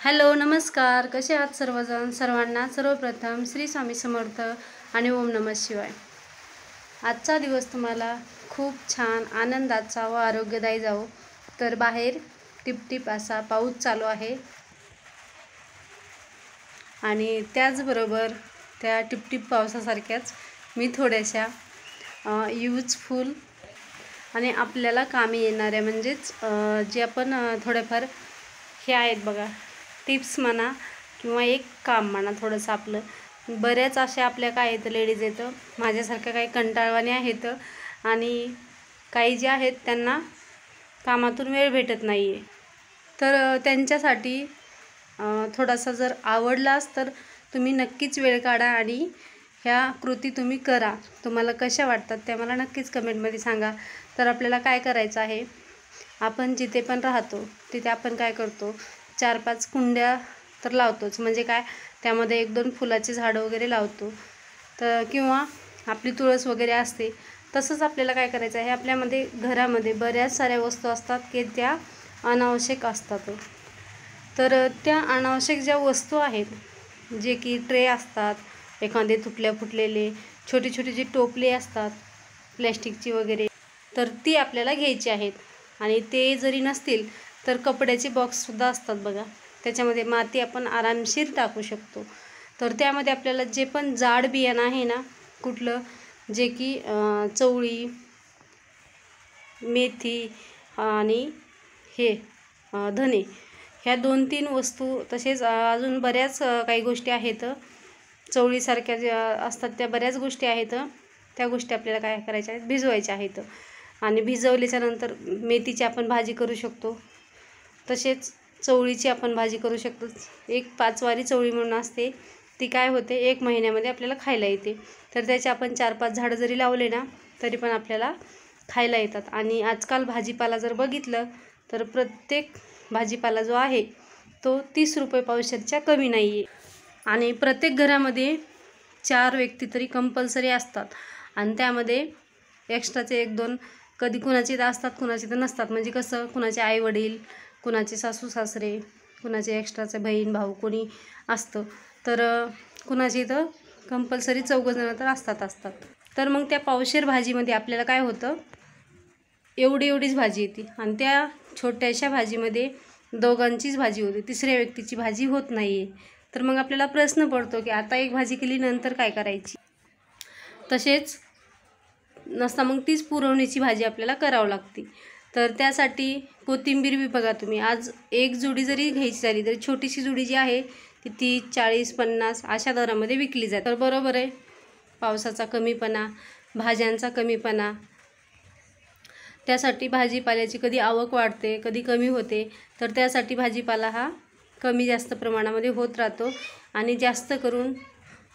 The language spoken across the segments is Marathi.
हॅलो नमस्कार, कसे आहात सर्वजण? सर्वांना सर्वप्रथम श्री स्वामी समर्थ आणि ओम नमः शिवाय। आजचा दिवस तुम्हाला खूप छान आनंदाचा व आरोग्यदायी जावो। तर बाहेर टिपटिप असा पाऊस चालू आहे आणि त्याचबरोबर त्या टिपटिप पावसासारख्याच मी थोड्याशा यूजफुल आणि आपल्याला कामी येणाऱ्या म्हणजेच जे आपण थोडेफार हे आहेत बघा, टिप्स म्हणा किंवा एक काम म्हणा, थोडंसं आपलं बऱ्याच अशा आपल्या काय आहेत लेडीज येतं माझ्यासारख्या काही कंटाळवाणी आहेत आणि काही जे आहेत त्यांना कामातून वेळ भेटत नाही आहे। तर त्यांच्यासाठी थोडासा जर आवडलाच तर तुम्ही नक्कीच वेळ काढा आणि ह्या कृती तुम्ही करा। तुम्हाला कशा वाटतात त्या मला नक्कीच कमेंटमध्ये सांगा। तर आपल्याला काय करायचं आहे, आपण जिथे पण राहतो तिथे आपण काय करतो, 4-5 कुंड्या तर लावतोच, म्हणजे काय त्यामध्ये 1-2 फुलाची झाडं वगैरे लावतो, तर किंवा आपली तुळस वगैरे असते। तसंच आपल्याला काय करायचं आहे, आपल्यामध्ये घरामध्ये बऱ्याच साऱ्या वस्तू असतात की त्या अनावश्यक असतात। तर त्या अनावश्यक ज्या वस्तू आहेत, जे की ट्रे असतात, एखादे तुटल्या फुटलेले छोटी छोटी जी टोपली असतात प्लॅस्टिकची वगैरे, तर ती आपल्याला घ्यायची आहेत। आणि ते जरी नसतील तर कपड्याचे बॉक्ससुद्धा असतात बघा, त्याच्यामध्ये माती आपण आरामशीर टाकू शकतो। तर त्यामध्ये आपल्याला जे पण जाड बियाणं आहे ना कुठलं, जे की चवळी, मेथी आणि हे धने, ह्या 2-3 वस्तू, तसेच अजून बऱ्याच काही गोष्टी आहेत, चवळीसारख्या ज्या असतात त्या बऱ्याच गोष्टी आहेत, त्या गोष्टी आपल्याला काय करायच्या आहेत, भिजवायच्या आहेत। आणि भिजवल्याच्या नंतर मेथीची आपण भाजी करू शकतो, तसेच चवळीची आपण भाजी करू शकतो। एक 5 वारी चवळी म्हणून असते, ती काय होते 1 महिन्यामध्ये आपल्याला खायला येते। तर त्याचे आपण 4-5 झाडं जरी लावले ना तरी पण आपल्याला खायला येतात। आणि आजकाल भाजीपाला जर बघितलं तर प्रत्येक भाजीपाला जो आहे तो 30 रुपये पावशेरच्या कमी नाही आहे। आणि प्रत्येक घरामध्ये 4 व्यक्ती तरी कंपल्सरी असतात आणि त्यामध्ये एक्स्ट्राचे 1-2 कधी कुणाचे तर असतात, कुणाचे तर नसतात। म्हणजे कसं, कुणाचे आई वडील, कुणाचे सासू सासरे, कुणाचे एक्स्ट्राचे बहीण भाऊ कोणी असतं, तर कुणाचे तर कंपल्सरी 4 जण तर असतात। तर मग त्या पावशेर भाजीमध्ये आपल्याला काय होतं, एवढीच भाजी येते आणि त्या छोट्याशा भाजीमध्ये दोघांचीच भाजी होते, तिसऱ्या व्यक्तीची भाजी होत नाही आहे। तर मग आपल्याला प्रश्न पडतो की आता एक भाजी केली नंतर काय करायची। तसेच नसता मग तीच पुरवणीची भाजी आपल्याला करावं लागते। तर त्यासाठी कोथिंबीर बी बघा तुम्ही, आज एक जुडी जरी घ्यायची झाली तरी छोटीशी जुडी जी आहे ती 30, 40, 50 अशा दरामध्ये विकली जाते। तर बरोबर आहे, पावसाचा कमीपणा, भाज्यांचा कमीपणा, त्यासाठी भाजीपाल्याची कधी आवक वाढते कधी कमी होते। तर त्यासाठी भाजीपाला हा कमी जास्त प्रमाणामध्ये होत राहतो आणि जास्त करून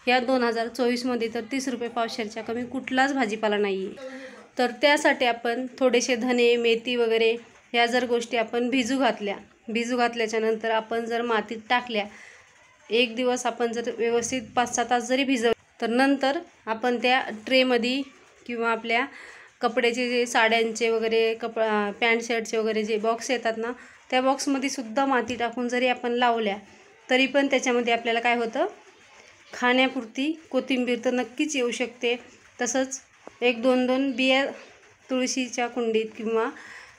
ह्या 2024मध्ये तर 30 रुपये पावशेरच्या कमी कुठलाच भाजीपाला नाही आहे। तर त्यासाठी आपण थोडेसे धने, मेथी वगैरे ह्या जर गोष्टी आपण भिजू घातल्याच्या नंतर आपण जर मातीत टाकल्या, 1 दिवस आपण जर व्यवस्थित 5-6 तास जरी भिजवलं, तर नंतर आपण त्या ट्रेमध्ये किंवा आपल्या कपड्याचे जे साड्यांचे वगैरे पॅन्ट शर्टचे वगैरे जे बॉक्स येतात ना, त्या बॉक्समध्ये सुद्धा माती टाकून जरी आपण लावल्या तरी पण त्याच्यामध्ये आपल्याला काय होतं, खाण्यापुरती कोथिंबीर तर नक्कीच येऊ शकते। तसंच 1-2 बिया तुळशीच्या कुंडीत किंवा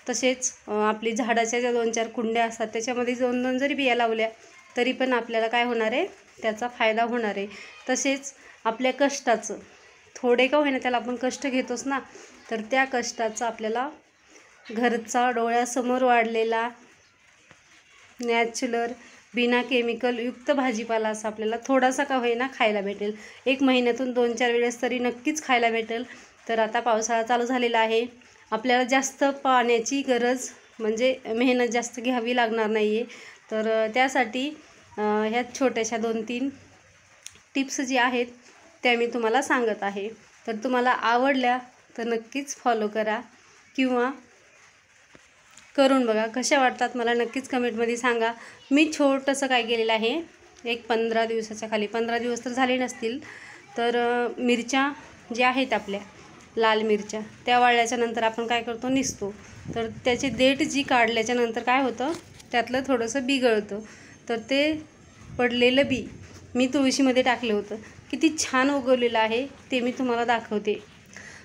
तसेच आपली झाडाच्या ज्या 2-4 कुंड्या असतात त्याच्यामध्ये 2-2 जरी बिया लावल्या तरी पण आपल्याला काय होणार आहे, त्याचा फायदा होणार आहे। तसेच आपल्या कष्टाचं थोडे का होईना त्याला आपण कष्ट घेतोच ना, तर त्या कष्टाचं आपल्याला घरचा डोळ्यासमोर वाढलेला नॅचरल बिना केमिकल युक्त भाजीपाला असा आपल्याला थोडासा का होईना खायला भेटेल। 1 महिन्यातून 2-4 वेळेस तरी नक्कीच खायला भेटेल। तर आता पावसाळा चालू झालेला आहे, आपल्याला जास्त पाण्याची गरज म्हणजे मेहनत जास्त घ्यावी लागणार नाही आहे। तर त्यासाठी ह्या छोट्याशा 2-3 टिप्स जी आहेत त्या मी तुम्हाला सांगत आहे। तर तुम्हाला आवडल्या तर नक्कीच फॉलो करा किंवा करून बघा, कशा वाटतात मला नक्कीच कमेंटमध्ये सांगा। मी छोटंसं काय केलेलं आहे, एक 15 दिवसाच्या खाली, 15 दिवस तर झाले नसतील, तर मिरच्या ज्या आहेत आपल्या लाल मिरच्या त्या वाळल्याच्या नंतर आपण काय करतो, निसतो, तर त्याची देठ जी काढल्याच्या नंतर काय होतं, त्यातलं थोडंसं बिघडतं। तर ते पडलेलं बी मी तुळशीमध्ये टाकलं होतं. किती छान उगवलेलं आहे ते मी तुम्हाला दाखवते.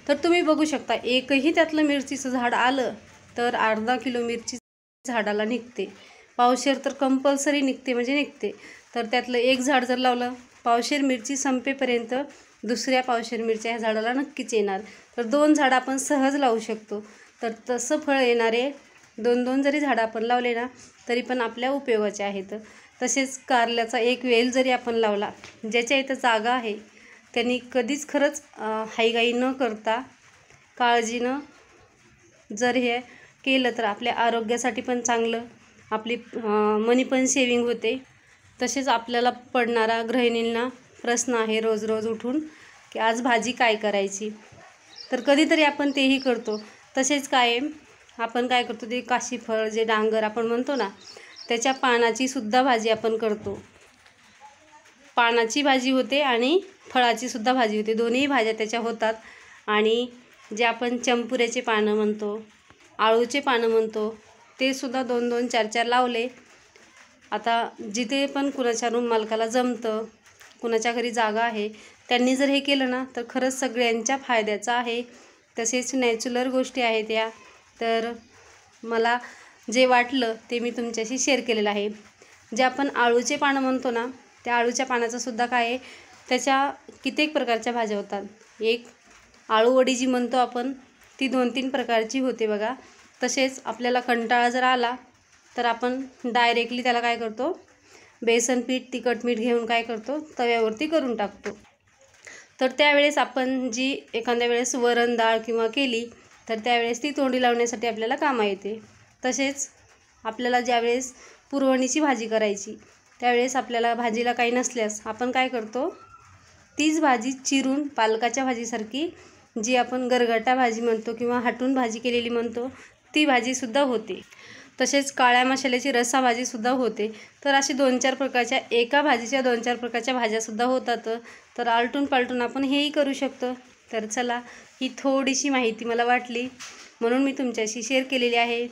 तर तुम्ही बघू शकता, एकही त्यातलं मिरचीचं झाड आलं तर अर्धा किलो मिरची झाडाला निघते. पावशेर तर कंपल्सरी निघते म्हणजे निघते. तर त्यातलं एक झाड जर लावलं, पावशेर मिरची संपेपर्यंत दुसऱ्या पावशेर मिरच्या ह्या झाडाला नक्कीच येणार. तर 2 झाडं आपण सहज लावू शकतो. तर तसं फळ येणारे 2-2 जरी झाडं आपण लावले ना तरी पण आपल्या उपयोगाचे आहेत. तसेच कारल्याचा एक वेल जरी आपण लावला, ज्याच्या इथं जागा आहे त्यांनी कधीच खरंच हाईघाई न करता काळजीनं जर हे केलं तर आपल्या आरोग्यासाठी पण चांगलं, आपली मनी पण सेविंग होते. तसेच आपल्याला पडणारा गृहिणींना प्रश्न आहे रोज रोज उठून की आज भाजी काय करायची. तर कधीतरी आपण तेही करतो. तसेच कायम आपण काय करतो, ते काशीफळ जे डांगर आपण म्हणतो ना, त्याच्या पानाची सुद्धा भाजी आपण करतो. पानाची भाजी होते आणि फळाची सुद्धा भाजी होते, दोन्ही भाज्या त्याच्या होतात. आणि जे आपण चंपुऱ्याचे पानं म्हणतो, आळूचे पानं म्हणतो, ते सुद्धा 2-2 4-4 लावले. आता जिथे पण कुणाच्या रूम मालकाला जमतं, कुणाच्या घरी जागा आहे, त्यांनी जर हे केलं ना तर खरंच सगळ्यांच्या फायद्याचं आहे. तसेच नॅचरल गोष्टी आहेत या. तर मला जे वाटलं ते मी तुमच्याशी शेअर केलेलं आहे. जे आपण आळूचे पानं म्हणतो ना, त्या आळूच्या पानाचं सुद्धा काय आहे, त्याच्या कित्येक प्रकारच्या भाज्या होतात. एक आळूवडी जी म्हणतो आपण, ती 2-3 प्रकारची होते बघा. तसेच आपल्याला कंटाळा जर आला तर आपण डायरेक्टली त्याला काय करतो, बेसन पीठ, तिखट मीठ घेऊन काय करतो, तव्यावरती करून टाकतो. तर त्यावेळेस आपण जी एखाद्या वेळेस वरण डाळ किंवा केली तर त्यावेळेस ती तोंडी लावण्यासाठी आपल्याला कामा येते. तसेच आपल्याला ज्यावेळेस पुरवणीची भाजी करायची त्यावेळेस आपल्याला भाजीला काही नसल्यास आपण काय करतो, तीच भाजी चिरून पालकाच्या भाजीसारखी, जी आपण गरगटा भाजी म्हणतो किंवा हाटून भाजी केलेली म्हणतो, ती भाजीसुद्धा होते. तसेच काळ्या मसाल्याची रस्सा भाजीसुद्धा होते. तर अशी 2-4 प्रकारच्या, एका भाजीच्या 2-4 प्रकारच्या भाज्यासुद्धा होतात. तर आलटून पालटून आपण हेही करू शकतो. तर चला, ही थोडीशी माहिती मला वाटली म्हणून मी तुमच्याशी शेअर केलेली आहे.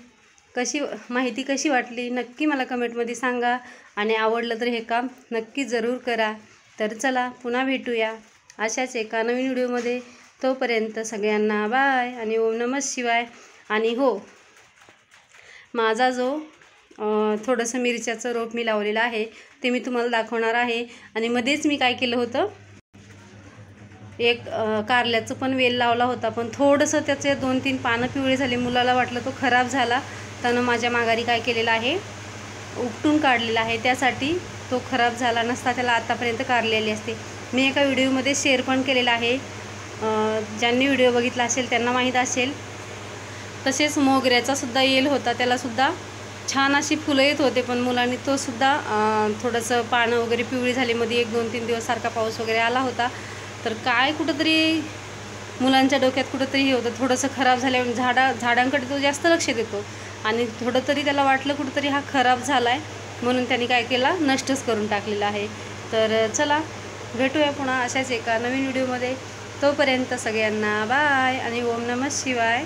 माहिती कशी वाटली नक्की मला कमेंटमध्ये सांगा. आणि आवडलं तर हे काम नक्की जरूर करा. तर चला, पुन्हा भेटूया अशाच एका नवीन व्हिडिओमध्ये. तोपर्यंत सगळ्यांना बाय आणि ओम नमः शिवाय. आणि हो, माझा जो थोडंसं मिरच्याचं रोप मी लावलेलं आहे ते मी तुम्हाला दाखवणार आहे. आणि मध्येच मी काय केलं होतं, एक कारल्याचं पण वेल लावला होता, पण थोडंसं त्याचे 2-3 पानं पिवळे झाले. मुलाला वाटलं तो खराब झाला, त्यानं माझ्या माघारी काय केलेलं आहे, उपटून काढलेला आहे. त्यासाठी तो खराब झाला नसता, त्याला आतापर्यंत कारलेली असते. मी एका व्हिडिओमध्ये शेअर पण केलेला आहे, ज्यांनी व्हिडिओ बघितला असेल त्यांना माहीत असेल. तसेच मोगऱ्याचा सुद्धा येल होता, त्यालासुद्धा छान अशी फुलं येत होते, पण मुलांनी तो सुद्धा थोडंसं पानं वगैरे पिवळी झाली. मध्ये 1-2-3 दिवस सारखा पाऊस वगैरे आला होता. तर काय कुठंतरी मुलांच्या डोक्यात कुठंतरी हे होतं, थोडंसं खराब झाल्यावर झाडांकडे तो जास्त लक्ष देतो. आणि थोडं तरी त्याला वाटलं कुठंतरी हा खराब झाला आहे, म्हणून त्यांनी काय केला, नष्टच करून टाकलेला आहे. तर चला, भेटूया पुन्हा अशाच एका नवीन व्हिडिओमध्ये. तोपर्यंत सगळ्यांना बाय आणि ओम नमः शिवाय.